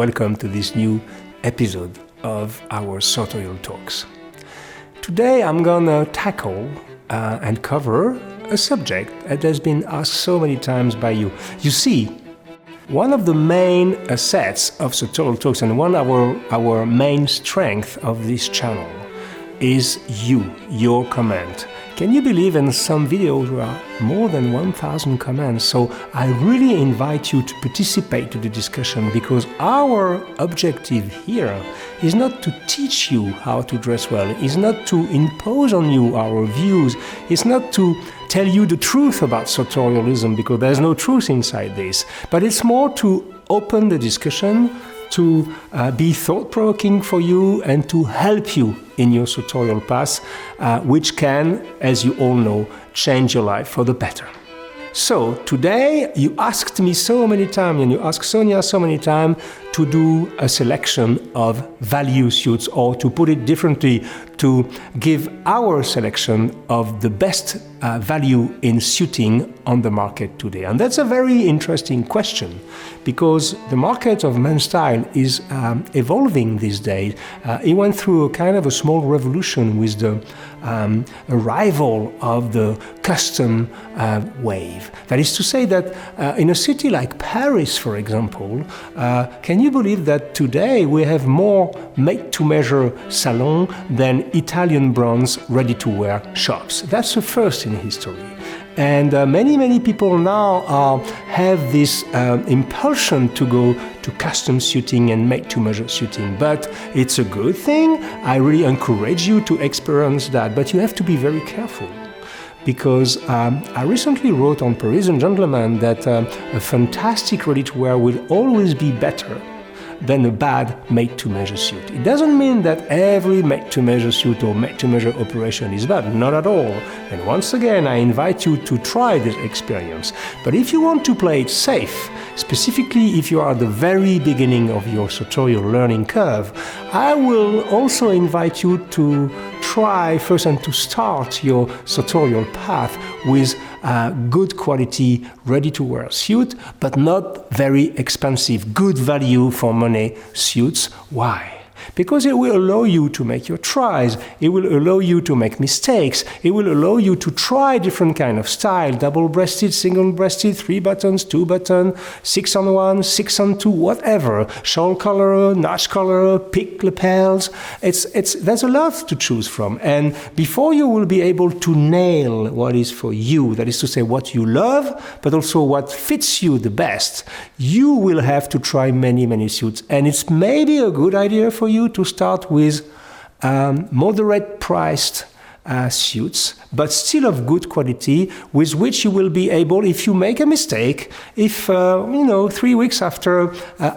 welcome to this new episode of our Sartorial Talks. Today I'm gonna tackle and cover a subject that has been asked so many times by you. You see, one of the main assets of Sartorial Talks and one of our main strength of this channel is your comment. Can you believe in some videos there are more than 1,000 comments? So I really invite you to participate to the discussion, because our objective here is not to teach you how to dress well, is not to impose on you our views, it's not to tell you the truth about sartorialism, because there's no truth inside this, but it's more to open the discussion, to be thought-provoking for you and to help you in your sartorial path, which can, as you all know, change your life for the better. So today you asked me so many times, and you asked Sonia so many times, to do a selection of value suits, or to put it differently, to give our selection of the best value in suiting on the market today. And that's a very interesting question, because the market of men's style is evolving these days. It went through a kind of a small revolution with the arrival of the custom wave. That is to say that in a city like Paris, for example, can you believe that today we have more made-to-measure salons than Italian brands ready-to-wear shops? That's the first in history. And many people now have this impulsion to go to custom suiting and make-to-measure suiting. But it's a good thing. I really encourage you to experience that. But you have to be very careful, because I recently wrote on Parisian Gentleman that a fantastic ready-to-wear will always be better than a bad made-to-measure suit. It doesn't mean that every made-to-measure suit or made-to-measure operation is bad, not at all. And once again, I invite you to try this experience. But if you want to play it safe, specifically if you are at the very beginning of your sartorial learning curve, I will also invite you to try first and to start your sartorial path with good quality, ready-to-wear suit, but not very expensive, good value for money suits. Why? Because it will allow you to make your tries, it will allow you to make mistakes, it will allow you to try different kind of style, double-breasted, single-breasted, 3 buttons, 2 buttons, 6 on 1, 6 on 2, whatever, shawl collar, notch collar, pick lapels. There's a lot to choose from. And before you will be able to nail what is for you, that is to say what you love, but also what fits you the best, you will have to try many suits. And it's maybe a good idea for you to start with moderate priced suits, but still of good quality, with which you will be able, if you make a mistake, if 3 weeks after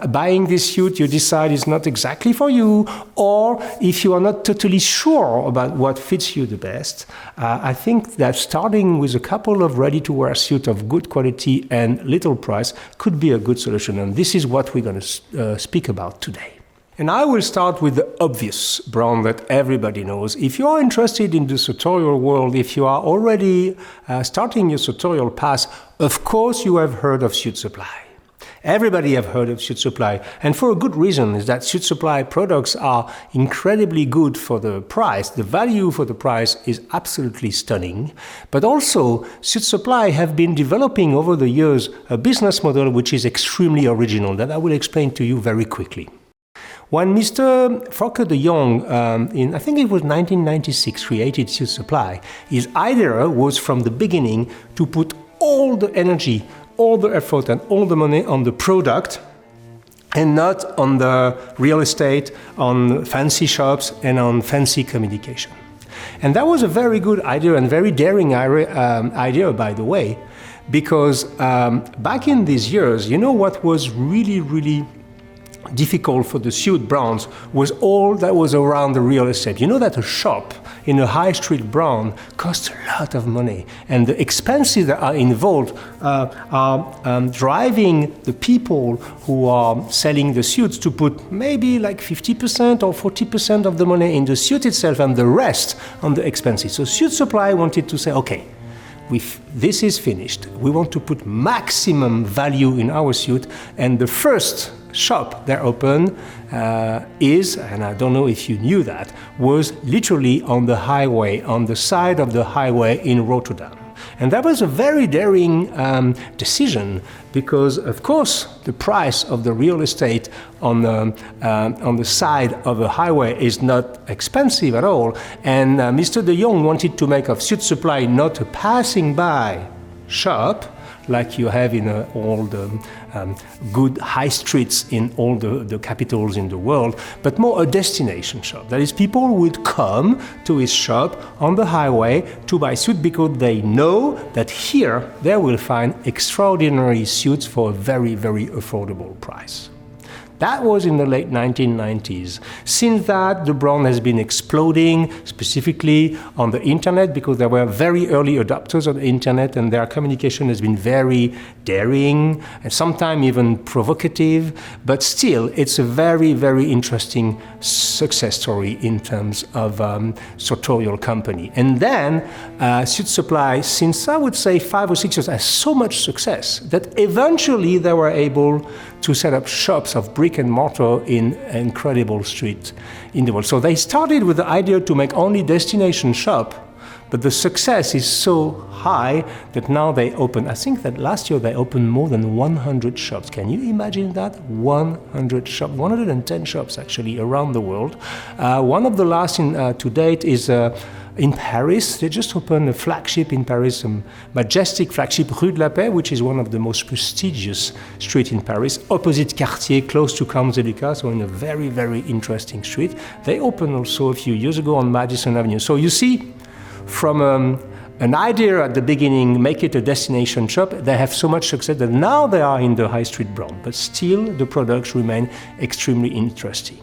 buying this suit you decide it's not exactly for you, or if you are not totally sure about what fits you the best, I think that starting with a couple of ready-to-wear suits of good quality and little price could be a good solution. And this is what we're going to speak about today. And I will start with the obvious brand that everybody knows. If you are interested in the sartorial world, if you are already starting your sartorial path, of course you have heard of Suitsupply. Everybody have heard of Suitsupply, and for a good reason, is that Suitsupply products are incredibly good for the price. The value for the price is absolutely stunning. But also, Suitsupply have been developing over the years a business model which is extremely original, that I will explain to you very quickly. When Mr. Fokker de Jong, in I think it was 1996, created Suitsupply, his idea was from the beginning to put all the energy, all the effort and all the money on the product, and not on the real estate, on fancy shops and on fancy communication. And that was a very good idea and very daring idea, by the way, because back in these years, you know what was really difficult for the suit brands was all that was around the real estate. You know that a shop in a high street brand costs a lot of money, and the expenses that are involved are driving the people who are selling the suits to put maybe like 50% or 40% of the money in the suit itself and the rest on the expenses. So Suitsupply wanted to say, okay, this is finished. We want to put maximum value in our suit, and the first shop they opened is, and I don't know if you knew that, was literally on the highway, on the side of the highway in Rotterdam. And that was a very daring decision because, of course, the price of the real estate on the side of a highway is not expensive at all. And Mr. de Jong wanted to make of Suitsupply not a passing by shop, like you have in all the good high streets in all the capitals in the world, but more a destination shop. That is, people would come to his shop on the highway to buy suits because they know that here they will find extraordinary suits for a very, very affordable price. That was in the late 1990s. Since that, the brand has been exploding, specifically on the internet, because they were very early adopters of the internet, and their communication has been very daring and sometimes even provocative. But still, it's a very, very interesting success story in terms of sartorial company. And then Suitsupply, since I would say 5 or 6 years, has so much success that eventually they were able to set up shops of brick and mortar in incredible streets in the world. So they started with the idea to make only destination shop, but the success is so high that now they open, I think that last year they opened more than 100 shops. Can you imagine that? 100 shops, 110 shops actually around the world. One of the last to date is in Paris. They just opened a flagship in Paris, a majestic flagship, Rue de la Paix, which is one of the most prestigious streets in Paris, opposite Cartier, close to Champs-Élysées, so in a very, very interesting street. They opened also a few years ago on Madison Avenue. So you see, from an idea at the beginning, make it a destination shop, they have so much success that now they are in the high street brand, but still the products remain extremely interesting.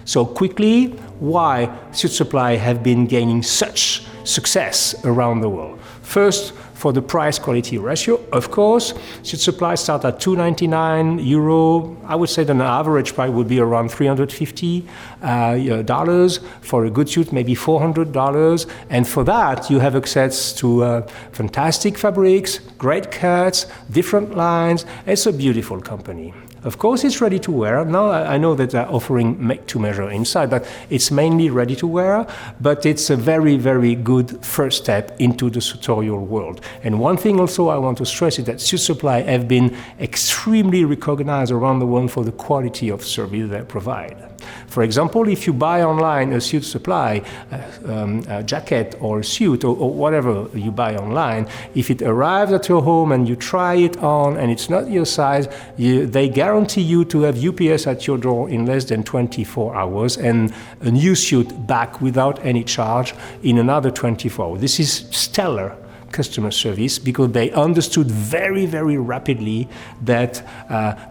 So quickly, why Suitsupply have been gaining such success around the world? First, for the price-quality ratio, of course, Suitsupply start at €299. I would say that an average price would be around $350 for a good suit, maybe $400. And for that, you have access to fantastic fabrics, great cuts, different lines. It's a beautiful company. Of course, it's ready to wear. Now, I know that they're offering make-to-measure inside, but it's mainly ready to wear. But it's a very, very good first step into the sartorial world. And one thing also I want to stress is that Suitsupply have been extremely recognized around the world for the quality of service they provide. For example, if you buy online a Suitsupply a jacket or a suit or whatever you buy online, if it arrives at your home and you try it on and it's not your size, they guarantee you to have UPS at your door in less than 24 hours and a new suit back without any charge in another 24 hours. This is stellar customer service because they understood very, very rapidly that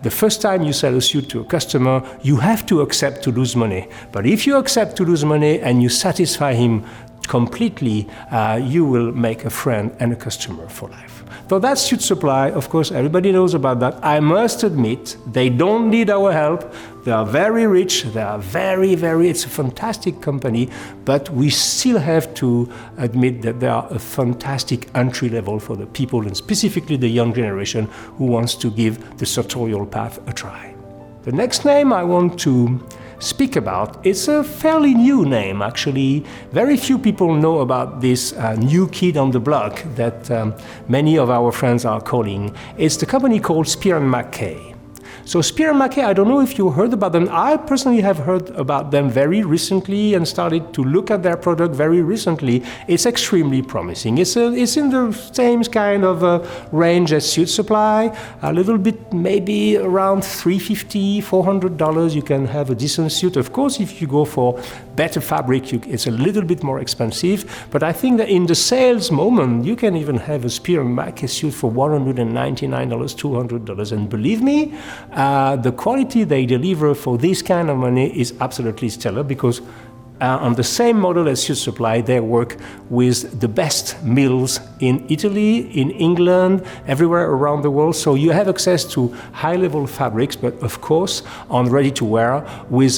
the first time you sell a suit to a customer, you have to accept to lose money. But if you accept to lose money and you satisfy him completely, you will make a friend and a customer for life. So that's Suitsupply. Of course, everybody knows about that. I must admit, they don't need our help. They are very rich. They are very, very, it's a fantastic company, but we still have to admit that they are a fantastic entry level for the people, and specifically the young generation who wants to give the sartorial path a try. The next name I want to speak about, it's a fairly new name actually. Very few people know about this new kid on the block that many of our friends are calling. It's the company called Spier Mackay. So Spier Mackay, I don't know if you heard about them. I personally have heard about them very recently and started to look at their product very recently. It's extremely promising. It's in the same kind of range as Suitsupply, a little bit maybe around $350, $400. You can have a decent suit. Of course, if you go for better fabric, it's a little bit more expensive. But I think that in the sales moment, you can even have a Spier Mackay suit for $199, $200. And believe me, the quality they deliver for this kind of money is absolutely stellar because on the same model as Suitsupply, they work with the best mills in Italy, in England, everywhere around the world. So you have access to high-level fabrics, but of course on ready-to-wear with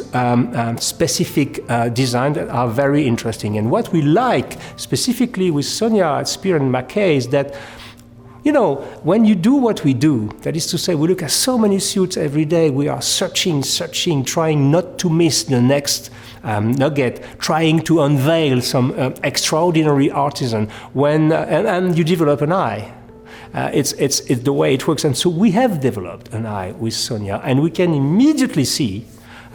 specific design that are very interesting. And what we like specifically with Sonia at Spier Mackay is that you know, when you do what we do, that is to say, we look at so many suits every day, we are searching, trying not to miss the next nugget, trying to unveil some extraordinary artisan, and you develop an eye. It's the way it works. And so we have developed an eye with Sonia, and we can immediately see,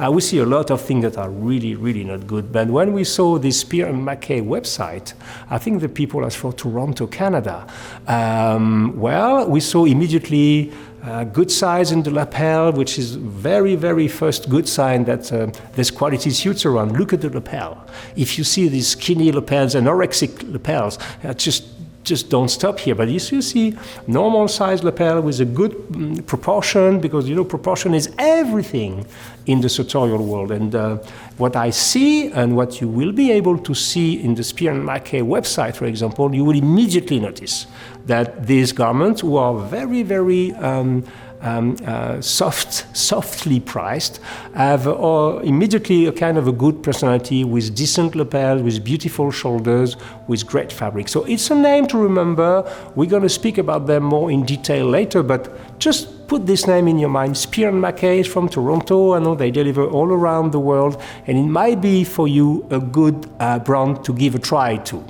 we see a lot of things that are really, really not good. But when we saw this Spier Mackay website, I think the people are from Toronto, Canada, well, we saw immediately good size in the lapel, which is very, very first good sign that there's quality suits around. Look at the lapel. If you see these skinny lapels, anorexic lapels, just don't stop here. But if you see normal size lapel with a good proportion, because you know proportion is everything in the sartorial world. And what I see and what you will be able to see in the Spier Mackay website, for example, you will immediately notice that these garments, who are very, very softly priced, have immediately a kind of a good personality with decent lapels, with beautiful shoulders, with great fabric. So it's a name to remember. We're going to speak about them more in detail later, but just put this name in your mind. Spier Mackay is from Toronto. I know they deliver all around the world, and it might be for you a good brand to give a try to.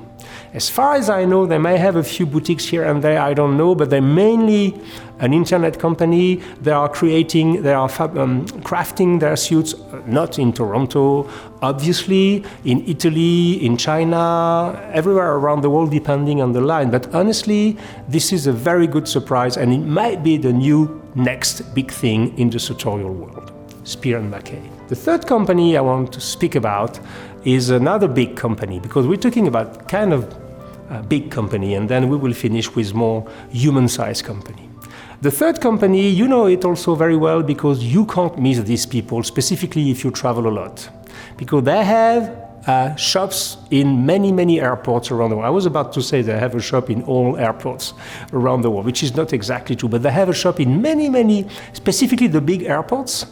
As far as I know, they may have a few boutiques here and there, I don't know, but they're mainly an internet company. They are crafting their suits, not in Toronto, obviously, in Italy, in China, everywhere around the world, depending on the line. But honestly, this is a very good surprise, and it might be the new next big thing in the sartorial world, Spier Mackay. The third company I want to speak about is another big company, because we're talking about kind of a big company, and then we will finish with more human-sized company. The third company, you know it also very well, because you can't miss these people, specifically if you travel a lot, because they have shops in many, many airports around the world. I was about to say they have a shop in all airports around the world, which is not exactly true, but they have a shop in many, many, specifically the big airports.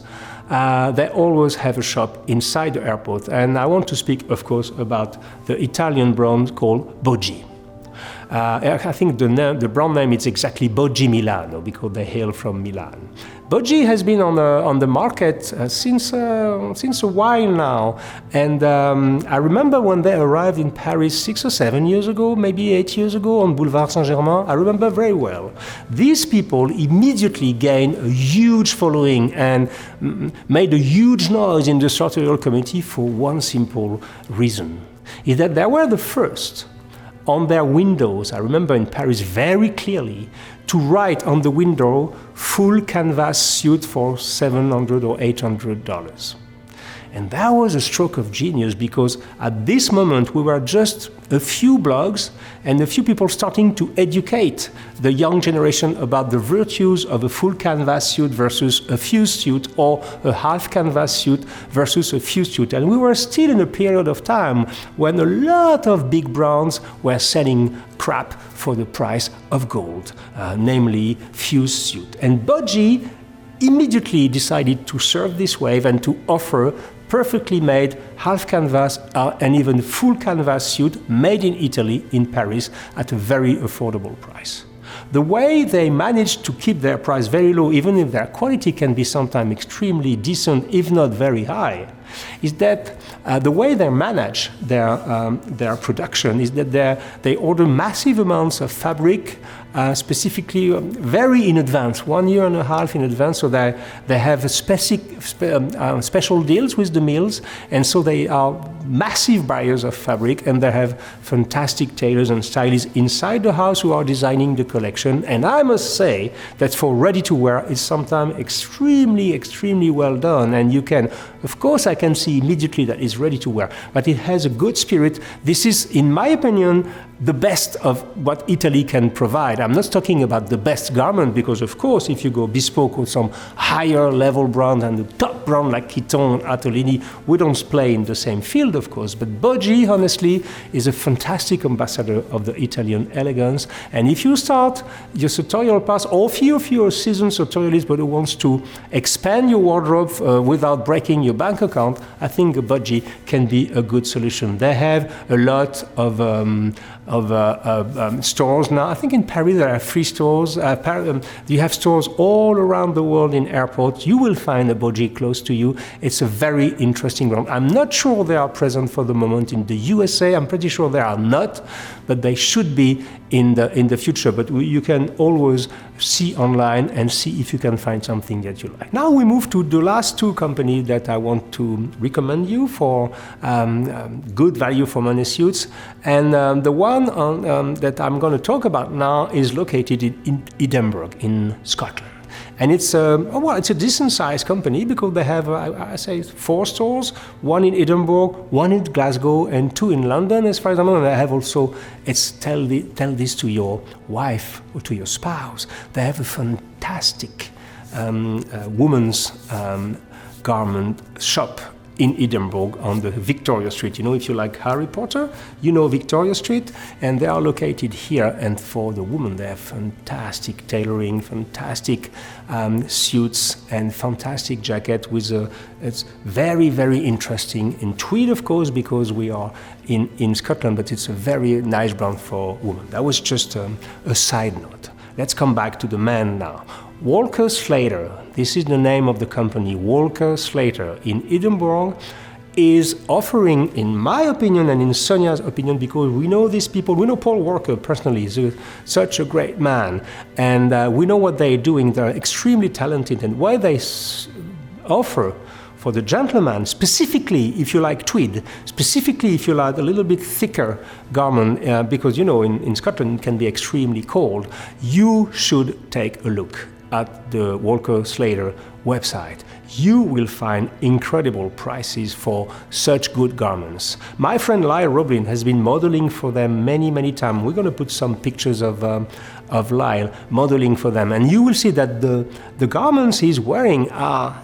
They always have a shop inside the airport. And I want to speak, of course, about the Italian brand called Boggi. I think the brand name is exactly Boggi Milano, because they hail from Milan. Boggi has been on the market since a while now, and I remember when they arrived in Paris 6 or 7 years ago, maybe 8 years ago, on Boulevard Saint-Germain. I remember very well. These people immediately gained a huge following and made a huge noise in the sartorial community for one simple reason, is that they were the first on their windows, I remember in Paris very clearly, to write on the window full canvas suit for $700 or $800. And that was a stroke of genius, because at this moment we were just a few blogs and a few people starting to educate the young generation about the virtues of a full canvas suit versus a fused suit, or a half canvas suit versus a fused suit. And we were still in a period of time when a lot of big brands were selling crap for the price of gold, namely fused suit. And Boggi immediately decided to surf this wave and to offer perfectly made half canvas and even full canvas suit made in Italy, in Paris, at a very affordable price. The way they managed to keep their price very low, even if their quality can be sometimes extremely decent, if not very high, is that the way they manage their production is that they order massive amounts of fabric, specifically very in advance, 1.5 years in advance, so they have special deals with the mills, and so they are massive buyers of fabric, and they have fantastic tailors and stylists inside the house who are designing the collection. And I must say that for ready-to-wear, it's sometimes extremely, extremely well done, and you can, of course, I can see immediately that it's ready to wear, but it has a good spirit. This is, in my opinion, the best of what Italy can provide. I'm not talking about the best garment, because of course if you go bespoke with some higher level brand and the top brand like Chiton, Atolini, we don't play in the same field, of course, but Boggi honestly is a fantastic ambassador of the Italian elegance. And if you start your sartorial path, or if you're a seasoned sartorialist but who wants to expand your wardrobe without breaking your bank account, discount, I think Boggi can be a good solution. They have a lot of stores now. I think in Paris there are 3 stores. You have stores all around the world in airports. You will find a Boggi close to you. It's a very interesting brand. I'm not sure they are present for the moment in the USA. I'm pretty sure they are not, but they should be in the future. But you can always see online and see if you can find something that you like. Now we move to the last 2 companies that I want to recommend you for good value for money suits. And the one that I'm going to talk about now is located in Edinburgh in Scotland. And it's a decent-sized company because they have, I say, 4 stores, 1 in Edinburgh, 1 in Glasgow, and 2 in London, as far as I know. And they have also, tell this to your wife or to your spouse, they have a fantastic women's garment shop in Edinburgh on the Victoria Street. You know, if you like Harry Potter, you know Victoria Street, and they are located here. And for the women, they have fantastic tailoring, fantastic suits, and fantastic jacket with it's very, very interesting in tweed, of course, because we are in Scotland, but it's a very nice brand for women. That was just a side note. Let's come back to the men now. Walker Slater, this is the name of the company, Walker Slater in Edinburgh, is offering, in my opinion and in Sonia's opinion, because we know these people, we know Paul Walker personally, he's such a great man, and we know what they're doing. They're extremely talented, and why they offer for the gentleman, specifically if you like tweed, specifically if you like a little bit thicker garment, because you know in Scotland it can be extremely cold, you should take a look at the Walker Slater website. You will find incredible prices for such good garments. My friend Lyle Roblin has been modeling for them many, many times. We're going to put some pictures of Lyle modeling for them, and you will see that the garments he's wearing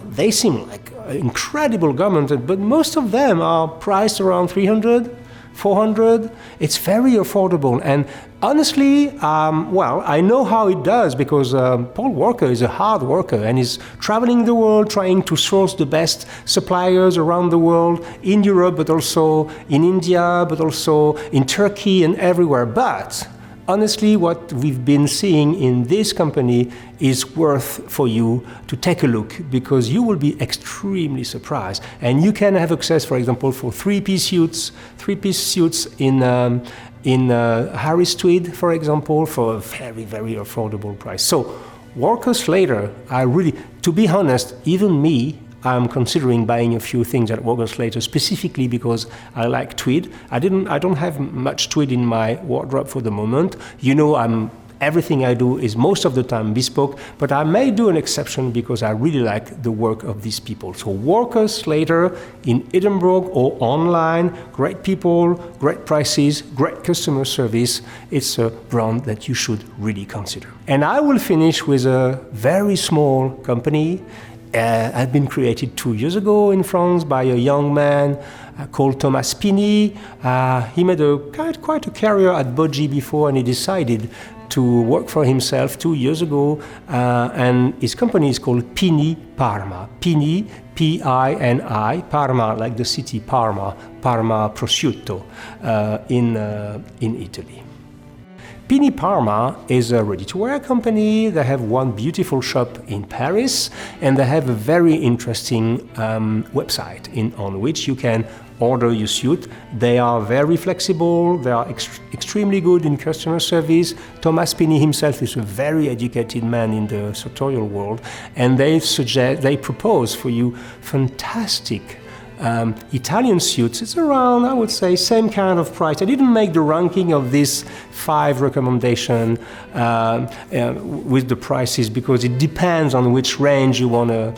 they seem like incredible garments, but most of them are priced around 300, 400. It's very affordable, and honestly, I know how it does because Paul Walker is a hard worker and is traveling the world trying to source the best suppliers around the world, in Europe, but also in India, but also in Turkey and everywhere. But honestly, what we've been seeing in this company is worth for you to take a look, because you will be extremely surprised. And you can have access, for example, for three-piece suits in Harris tweed, for example, for a very, very affordable price. So Walker Slater, to be honest, even me, I'm considering buying a few things at Walker Slater specifically because I like tweed. I don't have much tweed in my wardrobe for the moment. You know, everything I do is most of the time bespoke, but I may do an exception because I really like the work of these people. So Walker Slater in Edinburgh or online, great people, great prices, great customer service. It's a brand that you should really consider. And I will finish with a very small company. Had been created 2 years ago in France by a young man called Thomas Pini. He made quite a career at Boggi before, and he decided to work for himself 2 years ago, and his company is called Pini Parma. Pini, P-I-N-I, Parma, like the city Parma prosciutto in Italy. Pini Parma is a ready-to-wear company. They have one beautiful shop in Paris, and they have a very interesting website on which you can order your suit. They are very flexible. They are extremely good in customer service. Thomas Pini himself is a very educated man in the sartorial world, and they propose for you fantastic Italian suits. It's around, I would say, same kind of price. I didn't make the ranking of these 5 recommendations with the prices because it depends on which range you wanna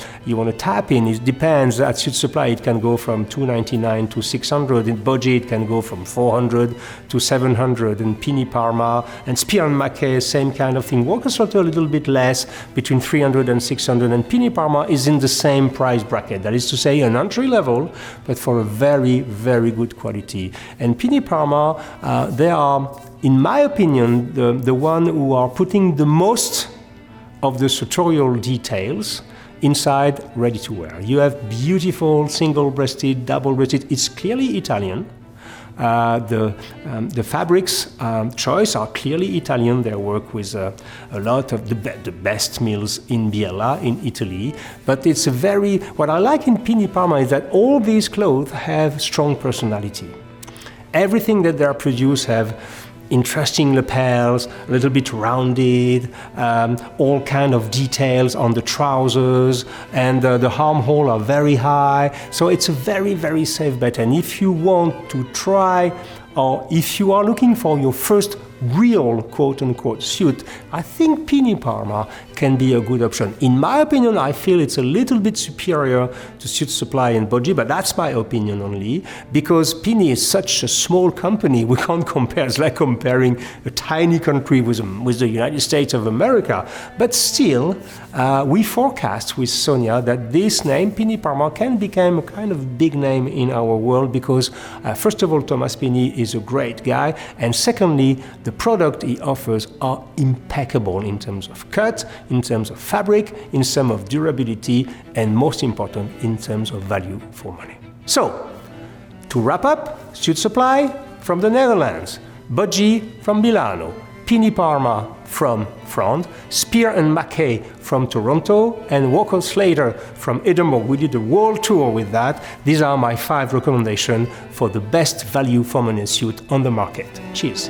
tap in. It depends. At Suitsupply it can go from $299 to $600. In Boggi it can go from $400 to $700. In Pini Parma and Spier Mackay, same kind of thing. Walker Slater a little bit less, between $300 and $600. And Pini Parma is in the same price bracket. That is to say, an entry level, but for a very, very good quality. And Pini Parma, they are, in my opinion, the one who are putting the most of the sartorial details inside ready to wear. You have beautiful single-breasted, double-breasted. It's clearly Italian. The fabrics choice are clearly Italian. They work with a lot of the best mills in Biella, in Italy. But it's what I like in Pini Parma is that all these clothes have strong personality. Everything that they are produced have interesting lapels, a little bit rounded, all kind of details on the trousers, and the armhole are very high. So it's a very, very safe bet. And if you want to try, or if you are looking for your first real quote-unquote suit, I think Pini Parma can be a good option. In my opinion, I feel it's a little bit superior to Suitsupply and Boggi, but that's my opinion only, because Pini is such a small company, we can't compare. It's like comparing a tiny country with the United States of America. But still, we forecast with Sonia that this name, Pini Parma, can become a kind of big name in our world because, first of all, Thomas Pini is a great guy, and secondly, the product he offers are impeccable in terms of cut, in terms of fabric, in terms of durability, and most important, in terms of value for money. So, to wrap up, Suitsupply from the Netherlands, Boggi from Milano, Pini Parma from France, Spier Mackay from Toronto, and Walker Slater from Edinburgh. We did a world tour with that. These are my 5 recommendations for the best value for money suit on the market. Cheers.